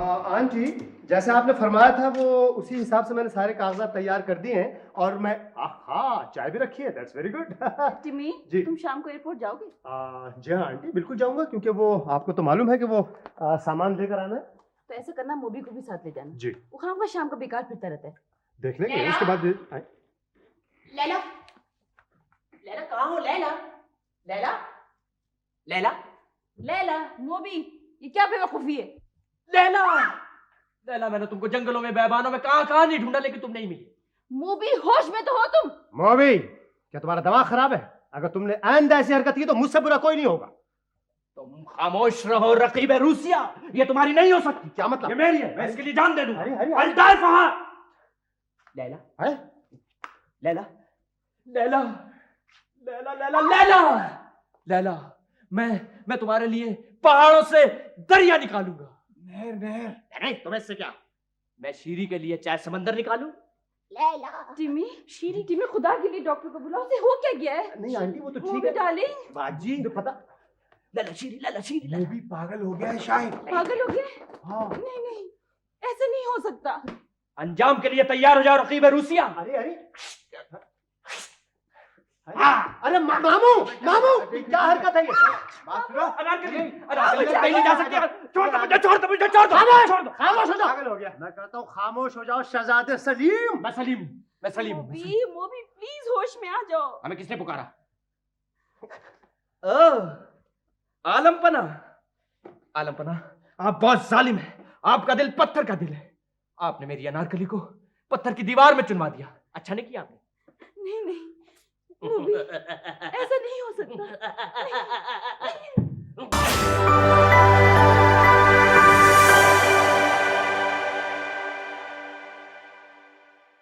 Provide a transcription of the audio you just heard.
Aunty, जैसे आपने फरमाया था वो उसी हिसाब से मैंने सारे कागजात तैयार कर दिए हैं और मैं हाँ चाय भी रखी है। That's very good. टिमी, जी। तुम शाम को एयरपोर्ट जाओगे? जी हाँ आंटी, बिल्कुल जाऊंगा क्योंकि वो आपको तो मालूम है कि वो सामान लेकर आना है। तो ऐसा करना, मोबी को भी साथ ले जाना। जी। वो खामखा शाम को बेकार फिरता रहता है। देख लेंगे उसके बाद। लैला, लैला कहाँ हो? लैला, लैला, लैला, लैला, मोबी, ये क्या बेवकूफी है? लैला, लैला, मैंने तुमको जंगलों में, बैबानों में, कहाँ नहीं ढूंढा, लेकिन तुम नहीं मिली। मोबी, होश में तो हो तुम? मोबी, क्या तुम्हारा दिमाग खराब है? अगर तुमने आइंदा ऐसी हरकत की तो मुझसे बुरा कोई नहीं होगा। तुम खामोश रहो रकीब रूसिया, ये तुम्हारी नहीं हो सकती। क्या मतलब? ये मेरी है, मैं इसके लिए जान दे दूंगा। अरे I'll die for her। Laila, है? लैला, लैला, लैला, लैला, लैला, लैला, मैं तुम्हारे लिए पहाड़ों से दरिया निकालूंगा। नहर नहर नहीं, तुम्हें इससे क्या? मैं शीरी के लिए चाहे समंदर निकालूं। लैला, टिमी, शीरी, टिमी, खुदा के लिए डॉक्टर को बुलाओ। उसे हो क्या गया है? नहीं आंटी, वो तो ठीक मोबी है। डार्लिंग, बाजी तो पता। लैला शीरी, लैला शीरी, वो भी पागल हो गया है शायद। पागल हो गए? हाँ। नहीं नहीं, ऐसा नहीं हो सकता। अंजाम के लिए तैयार हो जाओ रकीब रूसिया। अरे अरे अरे मामू मामू, क्या हरकत है ये? बात सुनो। कहीं नहीं जा सकते। छोड़ दो मुझे, छोड़ दो मुझे, छोड़ दो, छोड़ दो। खामोश हो जाओ। पागल हो गया। मैं कहता हूँ खामोश हो जाओ शहजादे सलीम। मैं सलीम हूँ, मैं सलीम हूँ। मोबी, मोबी, प्लीज होश में आ जाओ। हमें किसने पुकारा? आलमपना, आलमपना, आप बहुत जालिम हैं। आपका दिल पत्थर का दिल है। आपने मेरी अनारकली को पत्थर की दीवार में चुनवा दिया। अच्छा नहीं किया आपने। नहीं नहीं मोबी, ऐसा नहीं हो सकता। नहीं, नहीं।